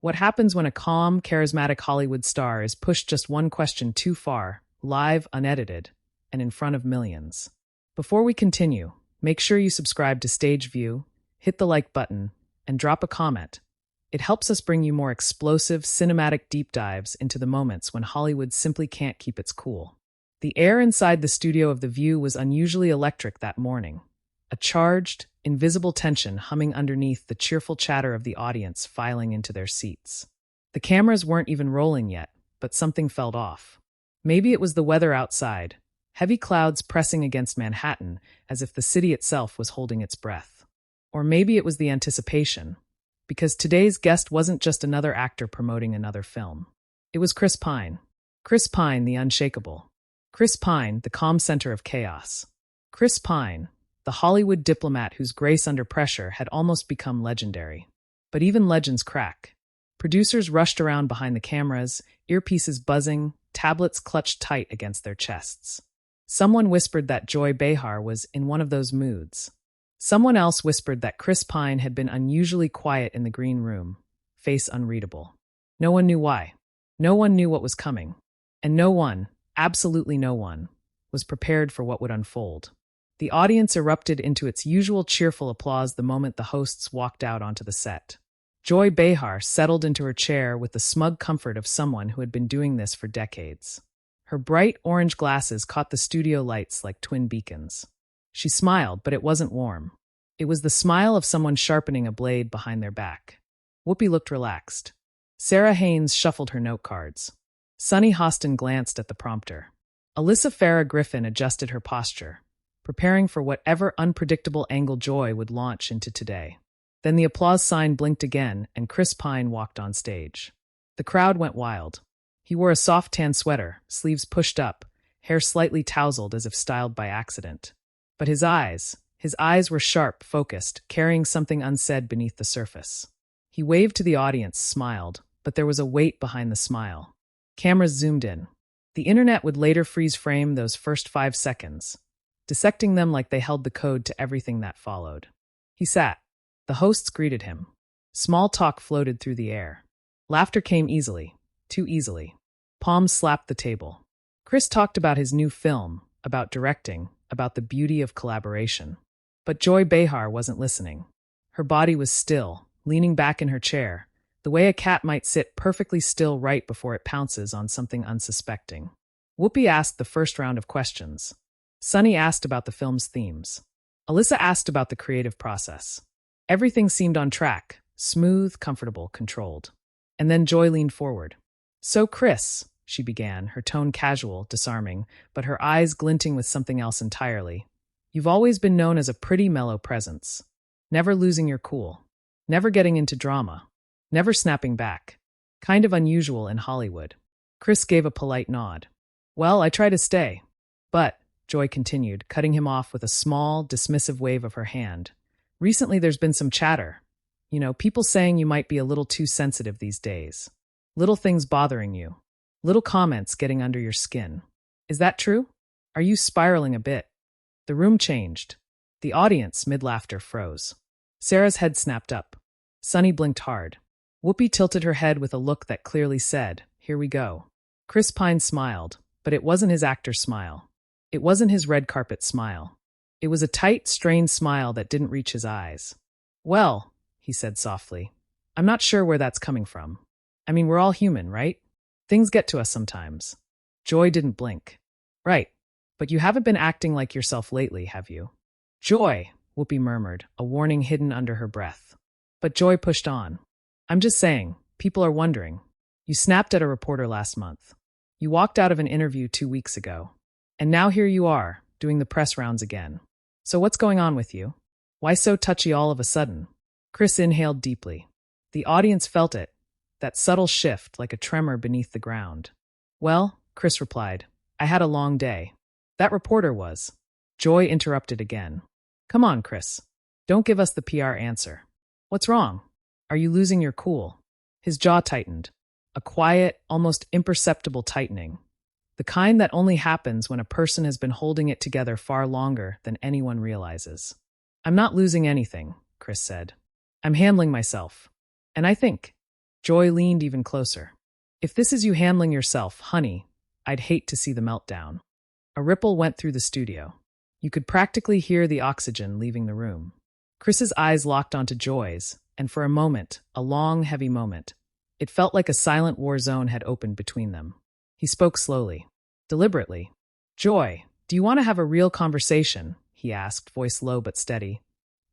What happens when a calm, charismatic Hollywood star is pushed just one question too far, live, unedited, and in front of millions? Before we continue, make sure you subscribe to Stage View, hit the like button, and drop a comment. It helps us bring you more explosive, cinematic deep dives into the moments when Hollywood simply can't keep its cool. The air inside the studio of The View was unusually electric that morning. A charged, invisible tension humming underneath the cheerful chatter of the audience filing into their seats. The cameras weren't even rolling yet, but something felt off. Maybe it was the weather outside, heavy clouds pressing against Manhattan as if the city itself was holding its breath. Or maybe it was the anticipation, because today's guest wasn't just another actor promoting another film. It was Chris Pine. Chris Pine, the unshakable. Chris Pine, the calm center of chaos. Chris Pine, the Hollywood diplomat whose grace under pressure had almost become legendary. But even legends crack. Producers rushed around behind the cameras, earpieces buzzing, tablets clutched tight against their chests. Someone whispered that Joy Behar was in one of those moods. Someone else whispered that Chris Pine had been unusually quiet in the green room, face unreadable. No one knew why. No one knew what was coming. And no one, absolutely no one, was prepared for what would unfold. The audience erupted into its usual cheerful applause the moment the hosts walked out onto the set. Joy Behar settled into her chair with the smug comfort of someone who had been doing this for decades. Her bright orange glasses caught the studio lights like twin beacons. She smiled, but it wasn't warm. It was the smile of someone sharpening a blade behind their back. Whoopi looked relaxed. Sarah Haynes shuffled her note cards. Sunny Hostin glanced at the prompter. Alyssa Farah Griffin adjusted her posture, preparing for whatever unpredictable angle Joy would launch into today. Then the applause sign blinked again, and Chris Pine walked on stage. The crowd went wild. He wore a soft tan sweater, sleeves pushed up, hair slightly tousled as if styled by accident. But his eyes were sharp, focused, carrying something unsaid beneath the surface. He waved to the audience, smiled, but there was a weight behind the smile. Cameras zoomed in. The internet would later freeze frame those first 5 seconds, dissecting them like they held the code to everything that followed. He sat. The hosts greeted him. Small talk floated through the air. Laughter came easily, too easily. Palms slapped the table. Chris talked about his new film, about directing, about the beauty of collaboration. But Joy Behar wasn't listening. Her body was still, leaning back in her chair, the way a cat might sit perfectly still right before it pounces on something unsuspecting. Whoopi asked the first round of questions. Sunny asked about the film's themes. Alyssa asked about the creative process. Everything seemed on track, smooth, comfortable, controlled. And then Joy leaned forward. "So, Chris," she began, her tone casual, disarming, but her eyes glinting with something else entirely. "You've always been known as a pretty mellow presence. Never losing your cool. Never getting into drama. Never snapping back. Kind of unusual in Hollywood." Chris gave a polite nod. "Well, I try to stay. But," Joy continued, cutting him off with a small, dismissive wave of her hand, "recently there's been some chatter. You know, people saying you might be a little too sensitive these days. Little things bothering you. Little comments getting under your skin. Is that true? Are you spiraling a bit?" The room changed. The audience, mid-laughter, froze. Sarah's head snapped up. Sunny blinked hard. Whoopi tilted her head with a look that clearly said, "Here we go." Chris Pine smiled, but it wasn't his actor smile. It wasn't his red carpet smile. It was a tight, strained smile that didn't reach his eyes. "Well," he said softly, "I'm not sure where that's coming from. I mean, we're all human, right? Things get to us sometimes." Joy didn't blink. "Right. But you haven't been acting like yourself lately, have you?" "Joy," Whoopi murmured, a warning hidden under her breath. But Joy pushed on. "I'm just saying, people are wondering. You snapped at a reporter last month. You walked out of an interview 2 weeks ago. And now here you are, doing the press rounds again. So what's going on with you? Why so touchy all of a sudden?" Chris inhaled deeply. The audience felt it, that subtle shift like a tremor beneath the ground. "Well," Chris replied, "I had a long day." "That reporter was." Joy interrupted again. "Come on, Chris. Don't give us the PR answer. What's wrong? Are you losing your cool?" His jaw tightened. A quiet, almost imperceptible tightening. The kind that only happens when a person has been holding it together far longer than anyone realizes. "I'm not losing anything," Chris said. "I'm handling myself. And I think Joy leaned even closer. If this is you handling yourself, honey, I'd hate to see the meltdown. A ripple went through the studio. You could practically hear the oxygen leaving the room. Chris's eyes locked onto Joy's, and for a moment, a long, heavy moment, it felt like a silent war zone had opened between them. He spoke slowly, deliberately. Joy, do you want to have a real conversation? He asked, voice low but steady.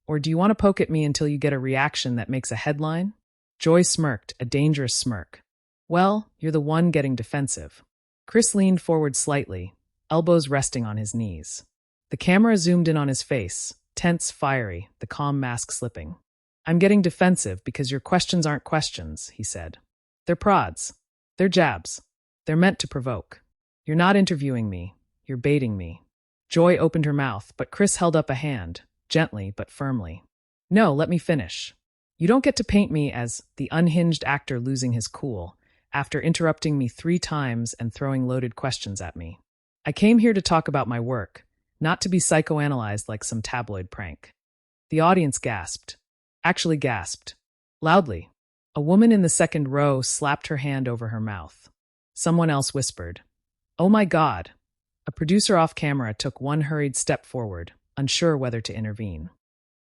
Or do you want to poke at me until you get a reaction that makes a headline? Joy smirked, a dangerous smirk. Well, you're the one getting defensive. Chris leaned forward slightly, elbows resting on his knees. The camera zoomed in on his face, tense, fiery, the calm mask slipping. I'm getting defensive because your questions aren't questions, he said. They're prods. They're jabs. They're meant to provoke. You're not interviewing me. You're baiting me. Joy opened her mouth, but Chris held up a hand, gently but firmly. No, let me finish. You don't get to paint me as the unhinged actor losing his cool after interrupting me 3 times and throwing loaded questions at me. I came here to talk about my work, not to be psychoanalyzed like some tabloid prank. The audience gasped. Actually gasped. Loudly. A woman in the second row slapped her hand over her mouth. Someone else whispered, "Oh my God." A producer off camera took one hurried step forward, unsure whether to intervene.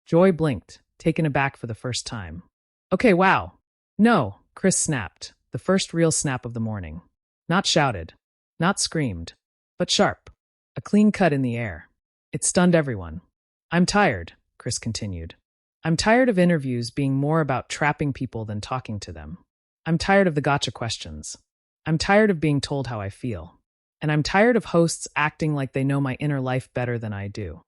Joy blinked, taken aback for the first time. Okay, wow. No, Chris snapped, the first real snap of the morning. Not shouted, not screamed, but sharp. A clean cut in the air. It stunned everyone. I'm tired, Chris continued. I'm tired of interviews being more about trapping people than talking to them. I'm tired of the gotcha questions. I'm tired of being told how I feel. And I'm tired of hosts acting like they know my inner life better than I do.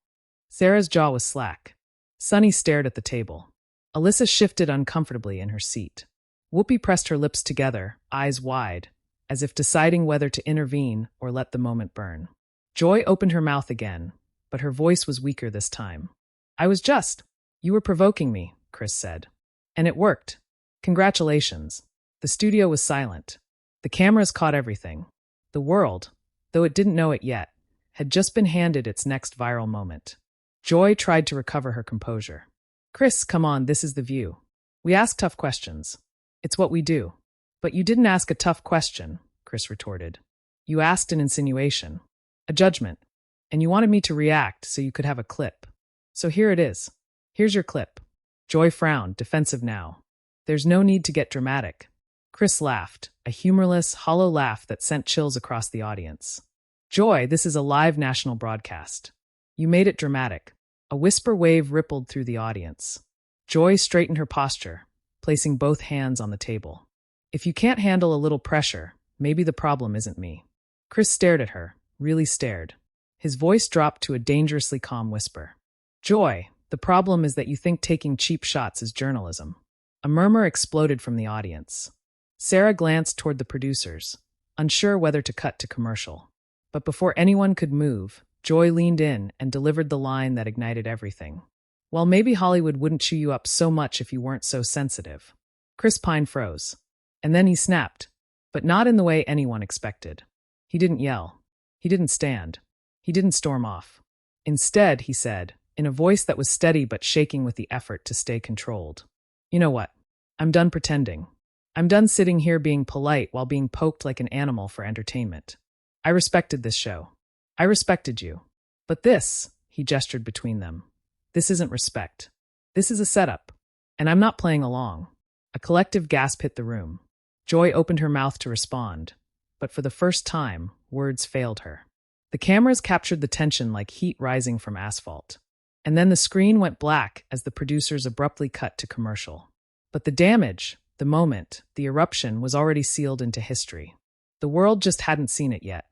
Sarah's jaw was slack. Sunny stared at the table. Alyssa shifted uncomfortably in her seat. Whoopi pressed her lips together, eyes wide, as if deciding whether to intervene or let the moment burn. Joy opened her mouth again, but her voice was weaker this time. You were provoking me, Chris said. And it worked. Congratulations. The studio was silent. The cameras caught everything. The world, though it didn't know it yet, had just been handed its next viral moment. Joy tried to recover her composure. Chris, come on, this is The View. We ask tough questions. It's what we do. But you didn't ask a tough question, Chris retorted. You asked an insinuation, a judgment, and you wanted me to react so you could have a clip. So here it is. Here's your clip. Joy frowned, defensive now. There's no need to get dramatic. Chris laughed, a humorless, hollow laugh that sent chills across the audience. Joy, this is a live national broadcast. You made it dramatic. A whisper wave rippled through the audience. Joy straightened her posture, placing both hands on the table. If you can't handle a little pressure, maybe the problem isn't me. Chris stared at her, really stared. His voice dropped to a dangerously calm whisper. Joy, the problem is that you think taking cheap shots is journalism. A murmur exploded from the audience. Sarah glanced toward the producers, unsure whether to cut to commercial. But before anyone could move, Joy leaned in and delivered the line that ignited everything. Well, maybe Hollywood wouldn't chew you up so much if you weren't so sensitive. Chris Pine froze. And then he snapped, but not in the way anyone expected. He didn't yell. He didn't stand. He didn't storm off. Instead, he said, in a voice that was steady but shaking with the effort to stay controlled. You know what? I'm done pretending. I'm done sitting here being polite while being poked like an animal for entertainment. I respected this show. I respected you. But this, he gestured between them, this isn't respect. This is a setup. And I'm not playing along. A collective gasp hit the room. Joy opened her mouth to respond, but for the first time, words failed her. The cameras captured the tension like heat rising from asphalt. And then the screen went black as the producers abruptly cut to commercial. But the damage, the moment, the eruption was already sealed into history. The world just hadn't seen it yet.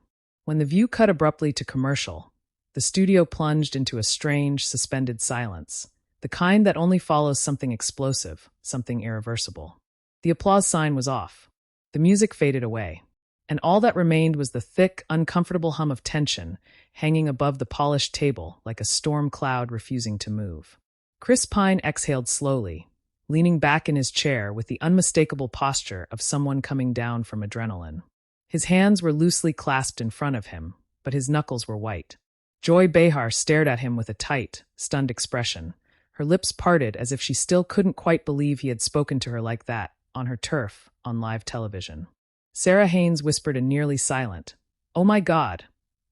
When The View cut abruptly to commercial, the studio plunged into a strange, suspended silence, the kind that only follows something explosive, something irreversible. The applause sign was off. The music faded away, and all that remained was the thick, uncomfortable hum of tension hanging above the polished table like a storm cloud refusing to move. Chris Pine exhaled slowly, leaning back in his chair with the unmistakable posture of someone coming down from adrenaline. His hands were loosely clasped in front of him, but his knuckles were white. Joy Behar stared at him with a tight, stunned expression, her lips parted as if she still couldn't quite believe he had spoken to her like that, on her turf, on live television. Sarah Haynes whispered a nearly silent, "Oh my God,"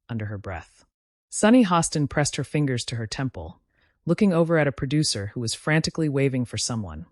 under her breath. Sunny Hostin pressed her fingers to her temple, looking over at a producer who was frantically waving for someone,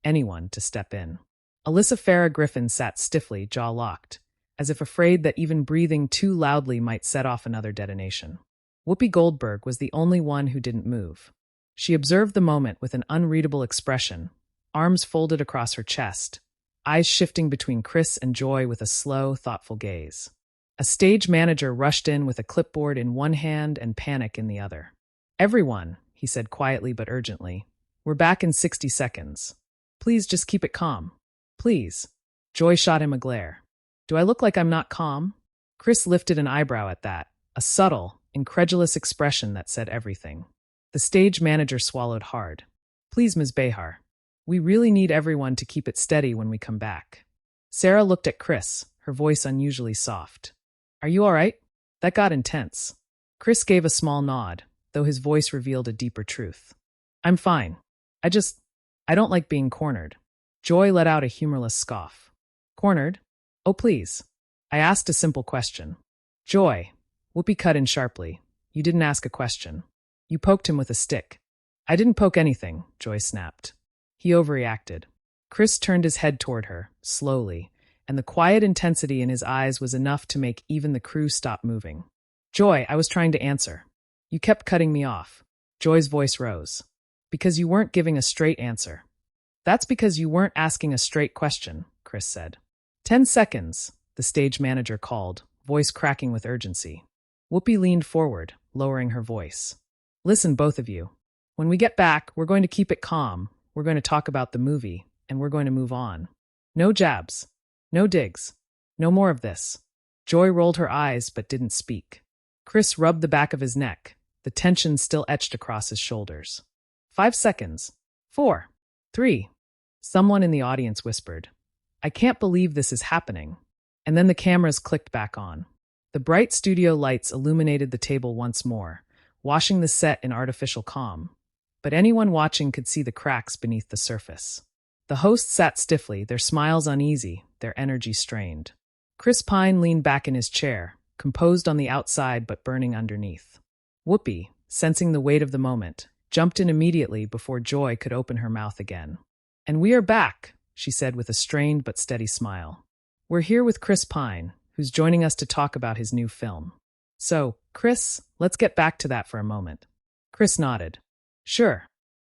anyone, to step in. Alyssa Farah Griffin sat stiffly, jaw locked, as if afraid that even breathing too loudly might set off another detonation. Whoopi Goldberg was the only one who didn't move. She observed the moment with an unreadable expression, arms folded across her chest, eyes shifting between Chris and Joy with a slow, thoughtful gaze. A stage manager rushed in with a clipboard in one hand and panic in the other. "Everyone," he said quietly but urgently, "we're back in 60 seconds. Please just keep it calm. Please." Joy shot him a glare. "Do I look like I'm not calm?" Chris lifted an eyebrow at that, a subtle, incredulous expression that said everything. The stage manager swallowed hard. "Please, Ms. Behar. We really need everyone to keep it steady when we come back." Sarah looked at Chris, her voice unusually soft. "Are you all right?" That got intense. Chris gave a small nod, though his voice revealed a deeper truth. "I'm fine. I don't like being cornered." Joy let out a humorless scoff. "Cornered? Oh, please. I asked a simple question." "Joy," Whoopi cut in sharply, "you didn't ask a question. You poked him with a stick." "I didn't poke anything," Joy snapped. He overreacted. Chris turned his head toward her, slowly, and the quiet intensity in his eyes was enough to make even the crew stop moving. "Joy, I was trying to answer. You kept cutting me off." Joy's voice rose. "Because you weren't giving a straight answer." "That's because you weren't asking a straight question," Chris said. 10 seconds, the stage manager called, voice cracking with urgency. Whoopi leaned forward, lowering her voice. "Listen, both of you. When we get back, we're going to keep it calm. We're going to talk about the movie, and we're going to move on. No jabs. No digs. No more of this." Joy rolled her eyes but didn't speak. Chris rubbed the back of his neck, the tension still etched across his shoulders. 5 seconds. 4. 3. Someone in the audience whispered, "I can't believe this is happening." And then the cameras clicked back on. The bright studio lights illuminated the table once more, washing the set in artificial calm. But anyone watching could see the cracks beneath the surface. The hosts sat stiffly, their smiles uneasy, their energy strained. Chris Pine leaned back in his chair, composed on the outside but burning underneath. Whoopi, sensing the weight of the moment, jumped in immediately before Joy could open her mouth again. "And we are back," she said with a strained but steady smile. "We're here with Chris Pine, who's joining us to talk about his new film. So, Chris, let's get back to that for a moment." Chris nodded. "Sure."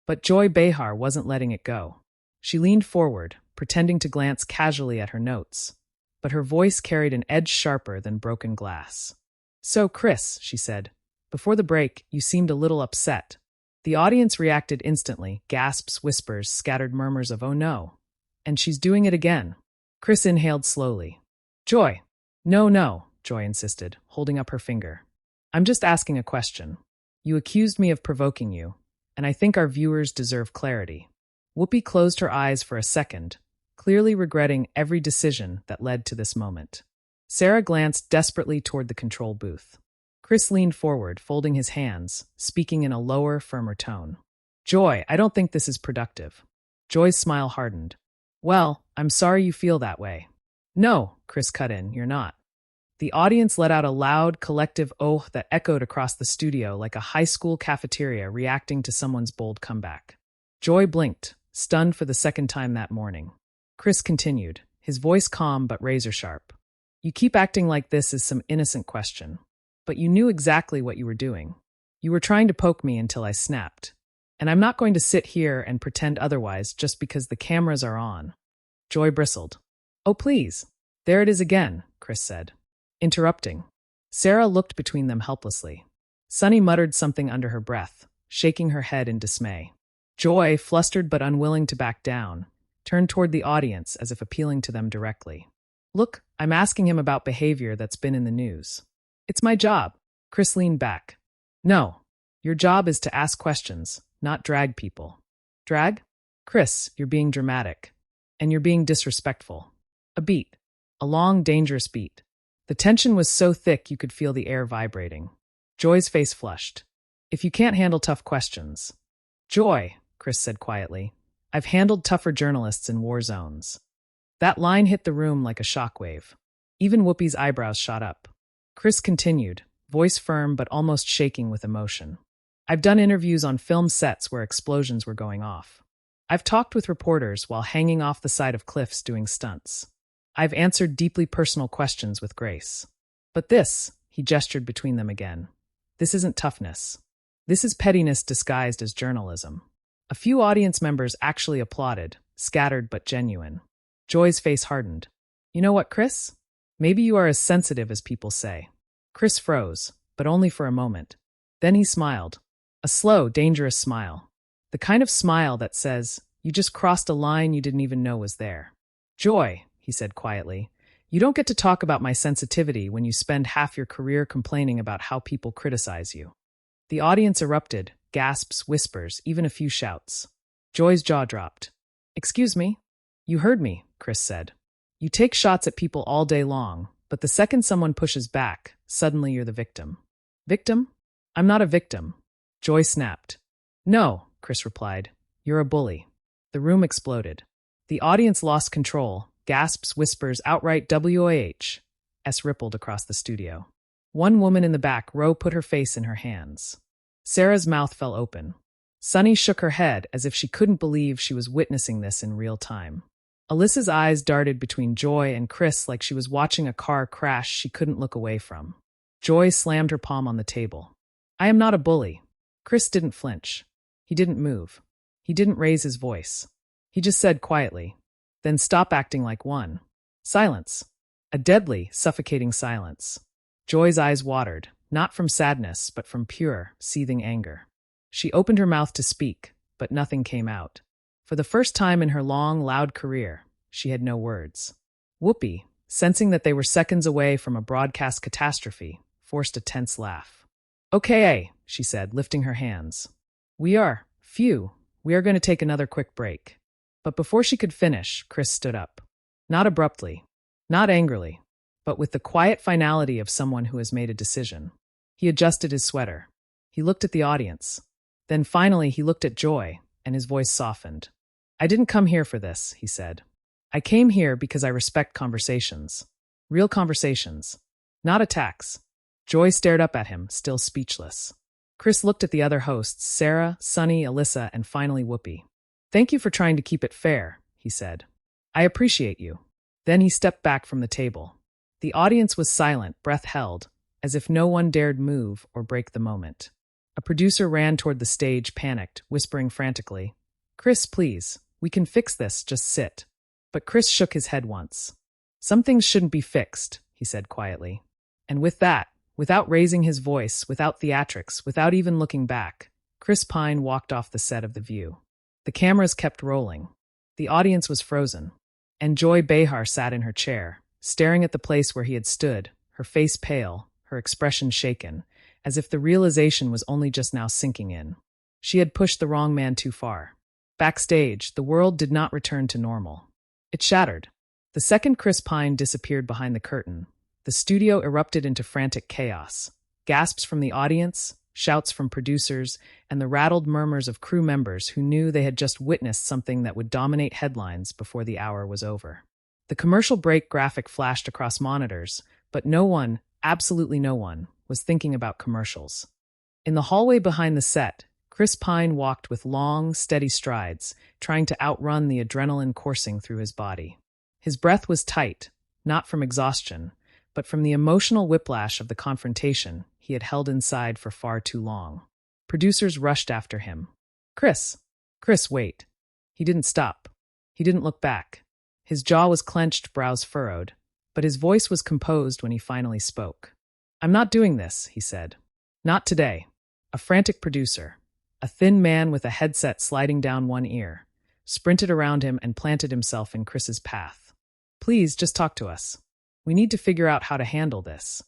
But Joy Behar wasn't letting it go. She leaned forward, pretending to glance casually at her notes, but her voice carried an edge sharper than broken glass. "So, Chris," she said, "before the break, you seemed a little upset." The audience reacted instantly, gasps, whispers, scattered murmurs of "oh no." "And she's doing it again." Chris inhaled slowly. "Joy." No, Joy insisted, holding up her finger. "I'm just asking a question. You accused me of provoking you, and I think our viewers deserve clarity." Whoopi closed her eyes for a second, clearly regretting every decision that led to this moment. Sarah glanced desperately toward the control booth. Chris leaned forward, folding his hands, speaking in a lower, firmer tone. "Joy, I don't think this is productive." Joy's smile hardened. "Well, I'm sorry you feel that way." "No," Chris cut in, "you're not." The audience let out a loud, collective "oh" that echoed across the studio like a high school cafeteria reacting to someone's bold comeback. Joy blinked, stunned for the second time that morning. Chris continued, his voice calm but razor-sharp. "You keep acting like this is some innocent question. But you knew exactly what you were doing. You were trying to poke me until I snapped. And I'm not going to sit here and pretend otherwise just because the cameras are on." Joy bristled. "Oh, please. There it is again," Chris said, interrupting. Sarah looked between them helplessly. Sunny muttered something under her breath, shaking her head in dismay. Joy, flustered but unwilling to back down, turned toward the audience as if appealing to them directly. "Look, I'm asking him about behavior that's been in the news. It's my job." Chris leaned back. "No, your job is to ask questions, not drag people." "Drag?" "Chris, you're being dramatic. And you're being disrespectful." A beat. A long, dangerous beat. The tension was so thick you could feel the air vibrating. Joy's face flushed. "If you can't handle tough questions." "Joy," Chris said quietly, "I've handled tougher journalists in war zones. That line hit the room like a shockwave. Even Whoopi's eyebrows shot up. Chris continued, voice firm but almost shaking with emotion. I've done interviews on film sets where explosions were going off. I've talked with reporters while hanging off the side of cliffs doing stunts. I've answered deeply personal questions with grace. But this, he gestured between them again, this isn't toughness. This is pettiness disguised as journalism. A few audience members actually applauded, scattered but genuine. Joy's face hardened. You know what, Chris? Maybe you are as sensitive as people say. Chris froze, but only for a moment. Then he smiled. A slow, dangerous smile. The kind of smile that says, you just crossed a line you didn't even know was there. Joy, he said quietly, you don't get to talk about my sensitivity when you spend half your career complaining about how people criticize you. The audience erupted, gasps, whispers, even a few shouts. Joy's jaw dropped. Excuse me? You heard me, Chris said. You take shots at people all day long, but the second someone pushes back, suddenly you're the victim. Victim? I'm not a victim. Joy snapped. No, Chris replied. You're a bully. The room exploded. The audience lost control. Gasps, whispers, outright WAH rippled across the studio. One woman in the back row put her face in her hands. Sarah's mouth fell open. Sunny shook her head as if she couldn't believe she was witnessing this in real time. Alyssa's eyes darted between Joy and Chris like she was watching a car crash she couldn't look away from. Joy slammed her palm on the table. I am not a bully. Chris didn't flinch. He didn't move. He didn't raise his voice. He just said quietly, then stop acting like one. Silence. A deadly, suffocating silence. Joy's eyes watered, not from sadness, but from pure, seething anger. She opened her mouth to speak, but nothing came out. For the first time in her long, loud career, she had no words. Whoopi, sensing that they were seconds away from a broadcast catastrophe, forced a tense laugh. Okay, she said, lifting her hands. We are going to take another quick break. But before she could finish, Chris stood up. Not abruptly, not angrily, but with the quiet finality of someone who has made a decision. He adjusted his sweater. He looked at the audience. Then finally he looked at Joy, and his voice softened. I didn't come here for this, he said. I came here because I respect conversations. Real conversations. Not attacks. Joy stared up at him, still speechless. Chris looked at the other hosts, Sarah, Sunny, Alyssa, and finally Whoopi. Thank you for trying to keep it fair, he said. I appreciate you. Then he stepped back from the table. The audience was silent, breath held, as if no one dared move or break the moment. A producer ran toward the stage, panicked, whispering frantically, Chris, please, we can fix this, just sit. But Chris shook his head once. Some things shouldn't be fixed, he said quietly. And with that, without raising his voice, without theatrics, without even looking back, Chris Pine walked off the set of The View. The cameras kept rolling. The audience was frozen. And Joy Behar sat in her chair, staring at the place where he had stood, her face pale, her expression shaken, as if the realization was only just now sinking in. She had pushed the wrong man too far. Backstage, the world did not return to normal. It shattered. The second Chris Pine disappeared behind the curtain, the studio erupted into frantic chaos. Gasps from the audience, shouts from producers, and the rattled murmurs of crew members who knew they had just witnessed something that would dominate headlines before the hour was over. The commercial break graphic flashed across monitors, but no one, absolutely no one, was thinking about commercials. In the hallway behind the set, Chris Pine walked with long, steady strides, trying to outrun the adrenaline coursing through his body. His breath was tight, not from exhaustion, but from the emotional whiplash of the confrontation he had held inside for far too long. Producers rushed after him. Chris, wait. He didn't stop. He didn't look back. His jaw was clenched, brows furrowed, but his voice was composed when he finally spoke. I'm not doing this, he said. Not today. A frantic producer, a thin man with a headset sliding down one ear, sprinted around him and planted himself in Chris's path. Please, just talk to us. We need to figure out how to handle this.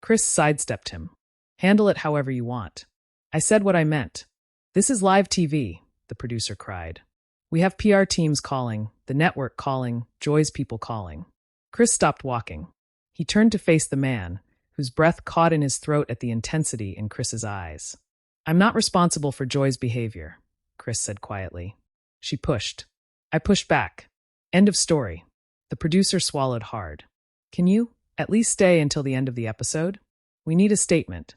Chris sidestepped him. Handle it however you want. I said what I meant. This is live TV, the producer cried. We have PR teams calling, the network calling, Joy's people calling. Chris stopped walking. He turned to face the man, whose breath caught in his throat at the intensity in Chris's eyes. I'm not responsible for Joy's behavior, Chris said quietly. She pushed. I pushed back. End of story. The producer swallowed hard. Can you at least stay until the end of the episode? We need a statement.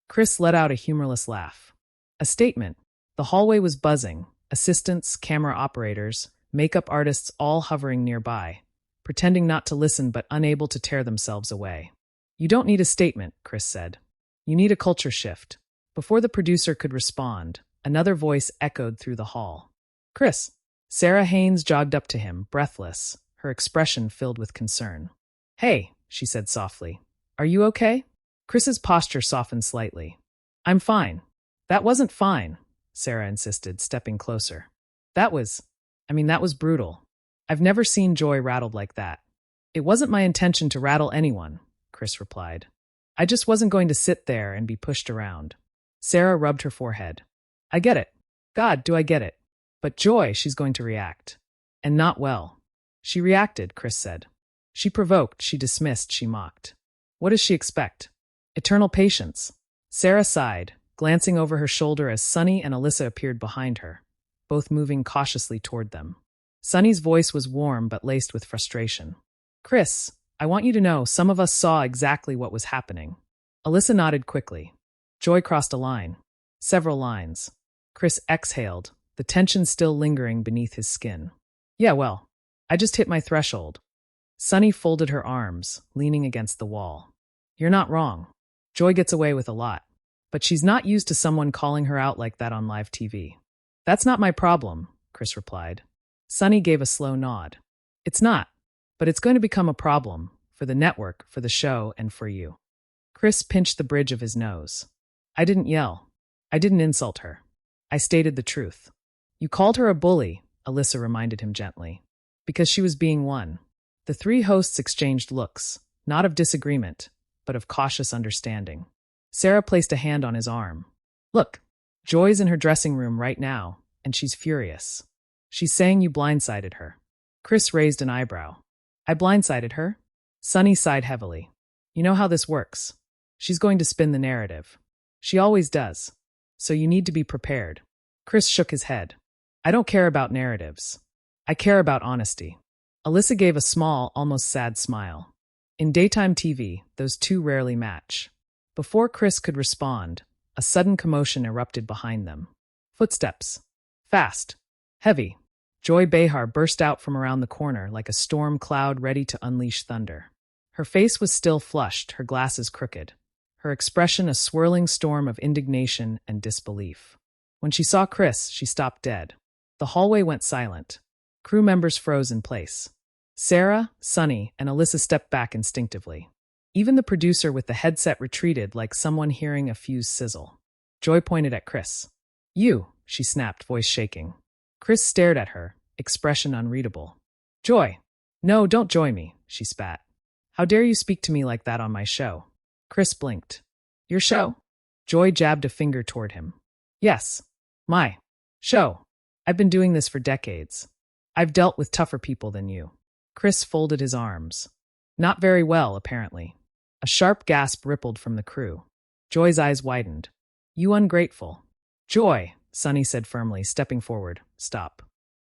Chris let out a humorless laugh. A statement. The hallway was buzzing, assistants, camera operators, makeup artists all hovering nearby, pretending not to listen but unable to tear themselves away. You don't need a statement, Chris said. You need a culture shift. Before the producer could respond, another voice echoed through the hall. Chris. Sarah Haynes jogged up to him, breathless, her expression filled with concern. Hey, she said softly. Are you okay? Chris's posture softened slightly. I'm fine. That wasn't fine, Sarah insisted, stepping closer. That was brutal. I've never seen Joy rattled like that. It wasn't my intention to rattle anyone, Chris replied. I just wasn't going to sit there and be pushed around. Sarah rubbed her forehead. I get it. God, do I get it. But Joy, she's going to react. And not well. She reacted, Chris said. She provoked, she dismissed, she mocked. What does she expect? Eternal patience. Sarah sighed, glancing over her shoulder as Sunny and Alyssa appeared behind her, both moving cautiously toward them. Sunny's voice was warm but laced with frustration. Chris, I want you to know some of us saw exactly what was happening. Alyssa nodded quickly. Joy crossed a line. Several lines. Chris exhaled, the tension still lingering beneath his skin. Yeah, well, I just hit my threshold. Sunny folded her arms, leaning against the wall. You're not wrong. Joy gets away with a lot. But she's not used to someone calling her out like that on live TV. That's not my problem, Chris replied. Sunny gave a slow nod. It's not, but it's going to become a problem, for the network, for the show, and for you. Chris pinched the bridge of his nose. I didn't yell. I didn't insult her. I stated the truth. You called her a bully, Alyssa reminded him gently. Because she was being one. The three hosts exchanged looks, not of disagreement, but of cautious understanding. Sarah placed a hand on his arm. Look, Joy's in her dressing room right now, and she's furious. She's saying you blindsided her. Chris raised an eyebrow. I blindsided her? Sunny sighed heavily. You know how this works. She's going to spin the narrative. She always does. So you need to be prepared. Chris shook his head. I don't care about narratives. I care about honesty. Alyssa gave a small, almost sad smile. In daytime TV, those two rarely match. Before Chris could respond, a sudden commotion erupted behind them. Footsteps. Fast. Heavy. Joy Behar burst out from around the corner like a storm cloud ready to unleash thunder. Her face was still flushed, her glasses crooked. Her expression a swirling storm of indignation and disbelief. When she saw Chris, she stopped dead. The hallway went silent. Crew members froze in place. Sarah, Sunny, and Alyssa stepped back instinctively. Even the producer with the headset retreated like someone hearing a fuse sizzle. Joy pointed at Chris. You, she snapped, voice shaking. Chris stared at her, expression unreadable. Joy. No, don't joy me, she spat. How dare you speak to me like that on my show? Chris blinked. Your show? Joy jabbed a finger toward him. Yes. My show. I've been doing this for decades. I've dealt with tougher people than you. Chris folded his arms. Not very well, apparently. A sharp gasp rippled from the crew. Joy's eyes widened. You ungrateful. Joy, Sunny said firmly, stepping forward. Stop.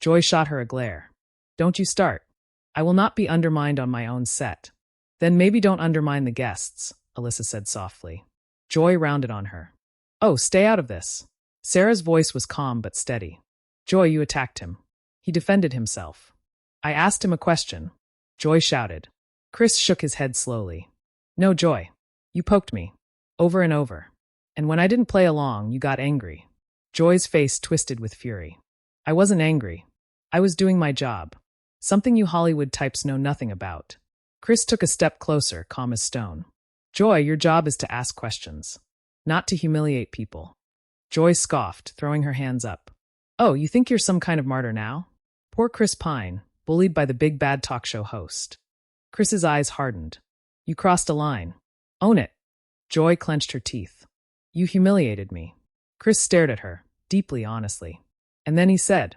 Joy shot her a glare. Don't you start. I will not be undermined on my own set. Then maybe don't undermine the guests, Alyssa said softly. Joy rounded on her. Oh, stay out of this. Sarah's voice was calm but steady. Joy, you attacked him. He defended himself. I asked him a question. Joy shouted. Chris shook his head slowly. No, Joy. You poked me. Over and over. And when I didn't play along, you got angry. Joy's face twisted with fury. I wasn't angry. I was doing my job. Something you Hollywood types know nothing about. Chris took a step closer, calm as stone. Joy, your job is to ask questions. Not to humiliate people. Joy scoffed, throwing her hands up. Oh, you think you're some kind of martyr now? Poor Chris Pine, bullied by the big bad talk show host. Chris's eyes hardened. You crossed a line. Own it. Joy clenched her teeth. You humiliated me. Chris stared at her, deeply honestly. And then he said,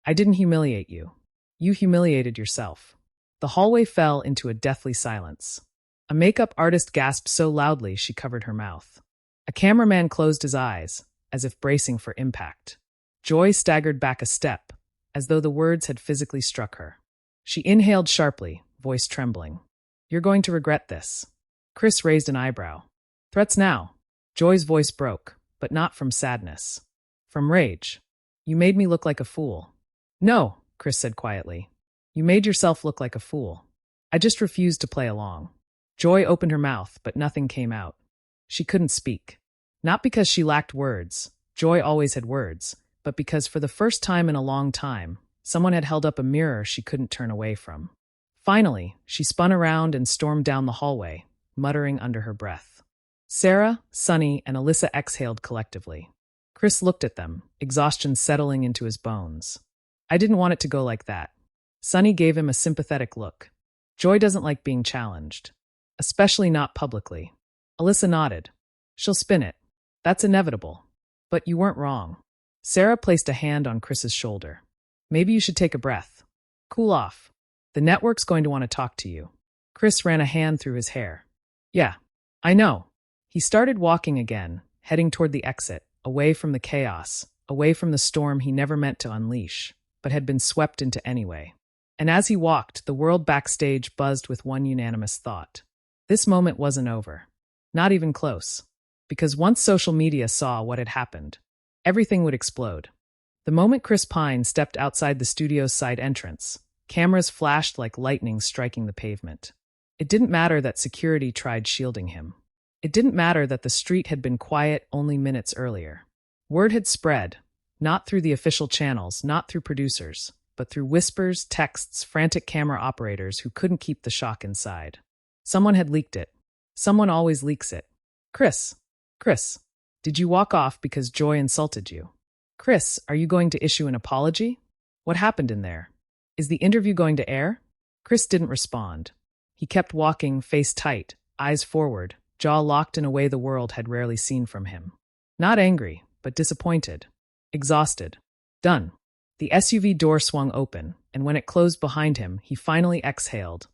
I didn't humiliate you. You humiliated yourself. The hallway fell into a deathly silence. A makeup artist gasped so loudly she covered her mouth. A cameraman closed his eyes, as if bracing for impact. Joy staggered back a step, as though the words had physically struck her. She inhaled sharply, voice trembling. "You're going to regret this." Chris raised an eyebrow. "Threats now." Joy's voice broke, but not from sadness. From rage. "You made me look like a fool." "No," Chris said quietly. "You made yourself look like a fool. I just refused to play along." Joy opened her mouth, but nothing came out. She couldn't speak. Not because she lacked words. Joy always had words, but because for the first time in a long time, someone had held up a mirror she couldn't turn away from. Finally, she spun around and stormed down the hallway, muttering under her breath. Sarah, Sunny, and Alyssa exhaled collectively. Chris looked at them, exhaustion settling into his bones. "I didn't want it to go like that." Sunny gave him a sympathetic look. Joy doesn't like being challenged. Especially not publicly. Alyssa nodded. "She'll spin it. That's inevitable. But you weren't wrong." Sarah placed a hand on Chris's shoulder. "Maybe you should take a breath. Cool off. The network's going to want to talk to you." Chris ran a hand through his hair. "Yeah, I know." He started walking again, heading toward the exit, away from the chaos, away from the storm he never meant to unleash, but had been swept into anyway. And as he walked, the world backstage buzzed with one unanimous thought. This moment wasn't over. Not even close. Because once social media saw what had happened, everything would explode. The moment Chris Pine stepped outside the studio's side entrance, cameras flashed like lightning striking the pavement. It didn't matter that security tried shielding him. It didn't matter that the street had been quiet only minutes earlier. Word had spread, not through the official channels, not through producers, but through whispers, texts, frantic camera operators who couldn't keep the shock inside. Someone had leaked it. Someone always leaks it. Chris, did you walk off because Joy insulted you? Chris, are you going to issue an apology? What happened in there? Is the interview going to air? Chris didn't respond. He kept walking, face tight, eyes forward, jaw locked in a way the world had rarely seen from him. Not angry, but disappointed. Exhausted. Done. The SUV door swung open, and when it closed behind him, he finally exhaled.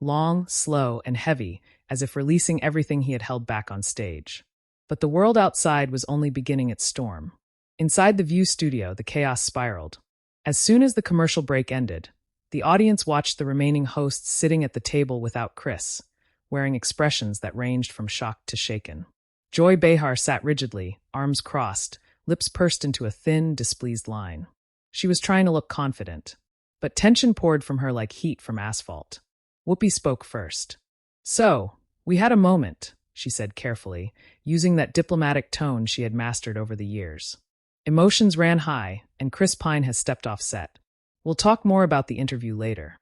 Long, slow, and heavy, as if releasing everything he had held back on stage. But the world outside was only beginning its storm. Inside the View studio, the chaos spiraled. As soon as the commercial break ended, the audience watched the remaining hosts sitting at the table without Chris, wearing expressions that ranged from shocked to shaken. Joy Behar sat rigidly, arms crossed, lips pursed into a thin, displeased line. She was trying to look confident, but tension poured from her like heat from asphalt. Whoopi spoke first. "So, we had a moment," she said carefully, using that diplomatic tone she had mastered over the years. "Emotions ran high, and Chris Pine has stepped off set. We'll talk more about the interview later."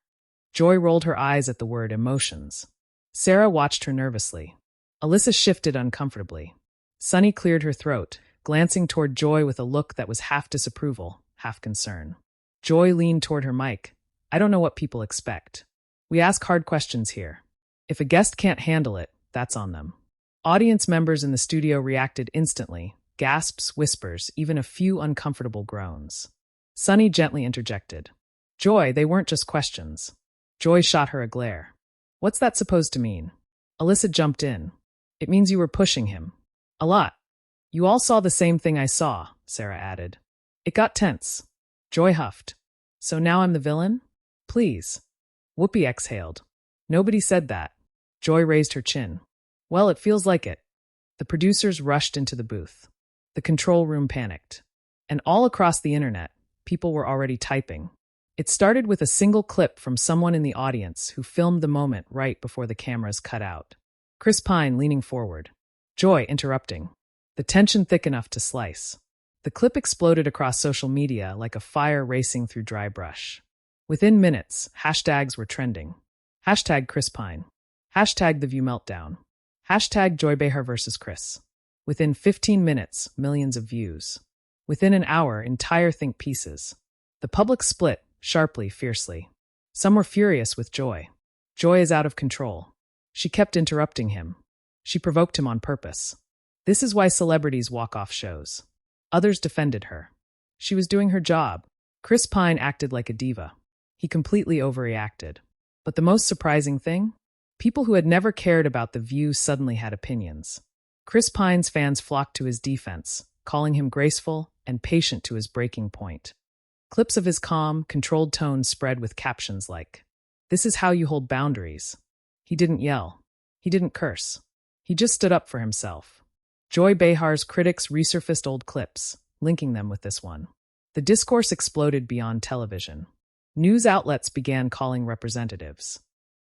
Joy rolled her eyes at the word emotions. Sarah watched her nervously. Alyssa shifted uncomfortably. Sunny cleared her throat, glancing toward Joy with a look that was half disapproval, half concern. Joy leaned toward her mic. "I don't know what people expect. We ask hard questions here. If a guest can't handle it, that's on them." Audience members in the studio reacted instantly, gasps, whispers, even a few uncomfortable groans. Sunny gently interjected. "Joy, they weren't just questions." Joy shot her a glare. "What's that supposed to mean?" Alyssa jumped in. "It means you were pushing him. A lot." "You all saw the same thing I saw," Sarah added. It got tense. Joy huffed. "So now I'm the villain? Please." Whoopi exhaled. "Nobody said that." Joy raised her chin. "Well, it feels like it." The producers rushed into the booth. The control room panicked. And all across the internet, people were already typing. It started with a single clip from someone in the audience who filmed the moment right before the cameras cut out. Chris Pine leaning forward. Joy interrupting. The tension thick enough to slice. The clip exploded across social media like a fire racing through dry brush. Within minutes, hashtags were trending. Hashtag Chris Pine. Hashtag The View Meltdown. Hashtag Joy Behar versus Chris. Within 15 minutes, millions of views. Within an hour, entire think pieces. The public split, sharply, fiercely. Some were furious with Joy. Joy is out of control. She kept interrupting him. She provoked him on purpose. This is why celebrities walk off shows. Others defended her. She was doing her job. Chris Pine acted like a diva. He completely overreacted. But the most surprising thing? People who had never cared about The View suddenly had opinions. Chris Pine's fans flocked to his defense, calling him graceful and patient to his breaking point. Clips of his calm, controlled tone spread with captions like, This is how you hold boundaries. He didn't yell. He didn't curse. He just stood up for himself. Joy Behar's critics resurfaced old clips, linking them with this one. The discourse exploded beyond television. News outlets began calling representatives.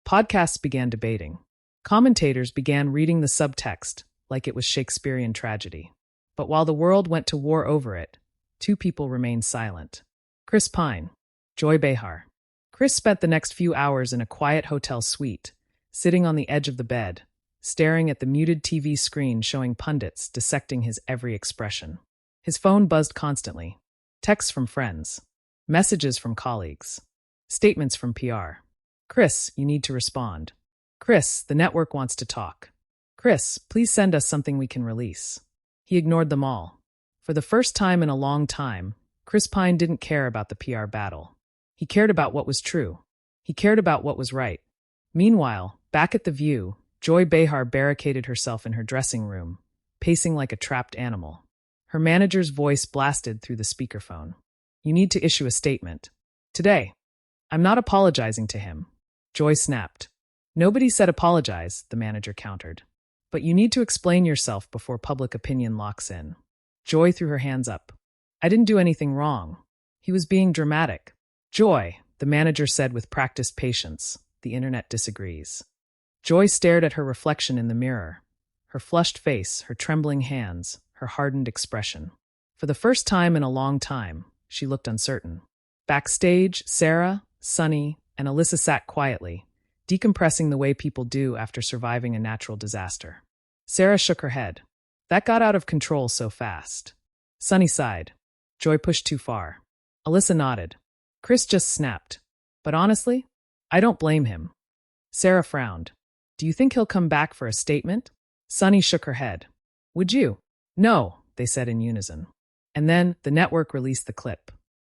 Podcasts began debating. Commentators began reading the subtext like it was Shakespearean tragedy. But while the world went to war over it, two people remained silent. Chris Pine, Joy Behar. Chris spent the next few hours in a quiet hotel suite, sitting on the edge of the bed, staring at the muted TV screen showing pundits dissecting his every expression. His phone buzzed constantly. Texts from friends. Messages from colleagues. Statements from PR. Chris, you need to respond. Chris, the network wants to talk. Chris, please send us something we can release. He ignored them all. For the first time in a long time, Chris Pine didn't care about the PR battle. He cared about what was true. He cared about what was right. Meanwhile, back at The View, Joy Behar barricaded herself in her dressing room, pacing like a trapped animal. Her manager's voice blasted through the speakerphone. You need to issue a statement. Today. I'm not apologizing to him. Joy snapped. Nobody said apologize, the manager countered. But you need to explain yourself before public opinion locks in. Joy threw her hands up. I didn't do anything wrong. He was being dramatic. Joy, the manager said with practiced patience. The internet disagrees. Joy stared at her reflection in the mirror. Her flushed face, her trembling hands, her hardened expression. For the first time in a long time, she looked uncertain. Backstage, Sarah, Sunny, and Alyssa sat quietly, decompressing the way people do after surviving a natural disaster. Sarah shook her head. That got out of control so fast. Sunny sighed. Joy pushed too far. Alyssa nodded. Chris just snapped. But honestly, I don't blame him. Sarah frowned. Do you think he'll come back for a statement? Sunny shook her head. Would you? No, they said in unison. And then the network released the clip.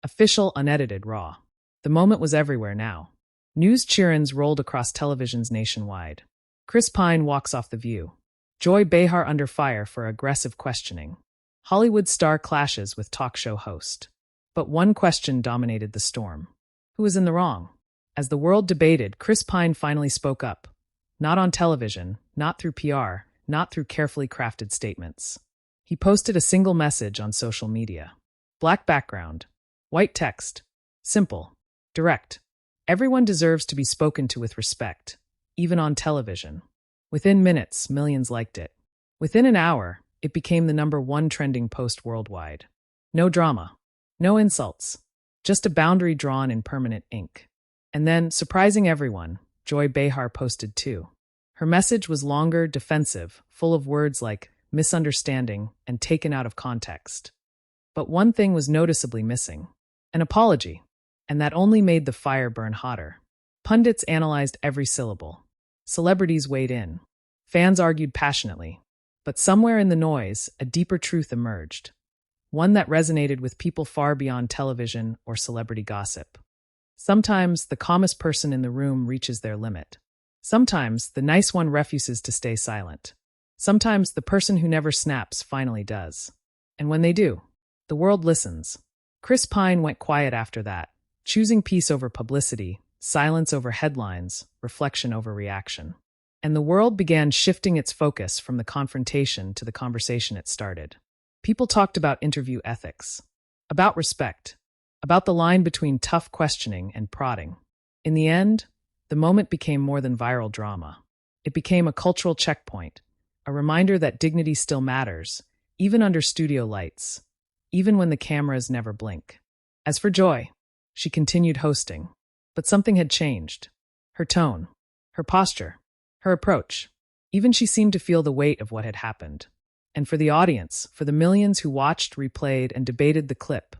Official, unedited, raw. The moment was everywhere now. News cheer-ins rolled across televisions nationwide. Chris Pine walks off The View. Joy Behar under fire for aggressive questioning. Hollywood star clashes with talk show host. But one question dominated the storm. Who was in the wrong? As the world debated, Chris Pine finally spoke up. Not on television, not through PR, not through carefully crafted statements. He posted a single message on social media. Black background. White text. Simple. Direct. Everyone deserves to be spoken to with respect, even on television. Within minutes, millions liked it. Within an hour, it became the #1 trending post worldwide. No drama. No insults. Just a boundary drawn in permanent ink. And then, surprising everyone, Joy Behar posted too. Her message was longer, defensive, full of words like misunderstanding and taken out of context. But one thing was noticeably missing. An apology. And that only made the fire burn hotter. Pundits analyzed every syllable. Celebrities weighed in. Fans argued passionately. But somewhere in the noise, a deeper truth emerged. One that resonated with people far beyond television or celebrity gossip. Sometimes the calmest person in the room reaches their limit. Sometimes the nice one refuses to stay silent. Sometimes the person who never snaps finally does. And when they do, the world listens. Chris Pine went quiet after that, choosing peace over publicity, silence over headlines, reflection over reaction. And the world began shifting its focus from the confrontation to the conversation it started. People talked about interview ethics, about respect, about the line between tough questioning and prodding. In the end, the moment became more than viral drama. It became a cultural checkpoint, a reminder that dignity still matters, even under studio lights, even when the cameras never blink. As for Joy, she continued hosting, but something had changed. Her tone, her posture, her approach. Even she seemed to feel the weight of what had happened. And for the audience, for the millions who watched, replayed, and debated the clip,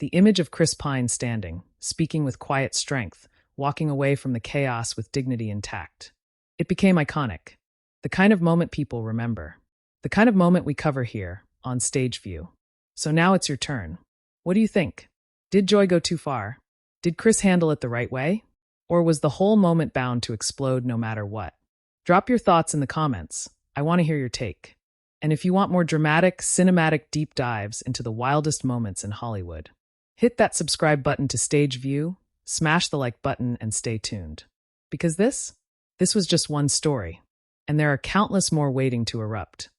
the image of Chris Pine standing, speaking with quiet strength, walking away from the chaos with dignity intact. It became iconic. The kind of moment people remember. The kind of moment we cover here, on Stage View. So now it's your turn. What do you think? Did Joy go too far? Did Chris handle it the right way? Or was the whole moment bound to explode no matter what? Drop your thoughts in the comments. I want to hear your take. And if you want more dramatic, cinematic deep dives into the wildest moments in Hollywood, hit that subscribe button to Stage View, smash the like button, and stay tuned. Because this was just one story, and there are countless more waiting to erupt.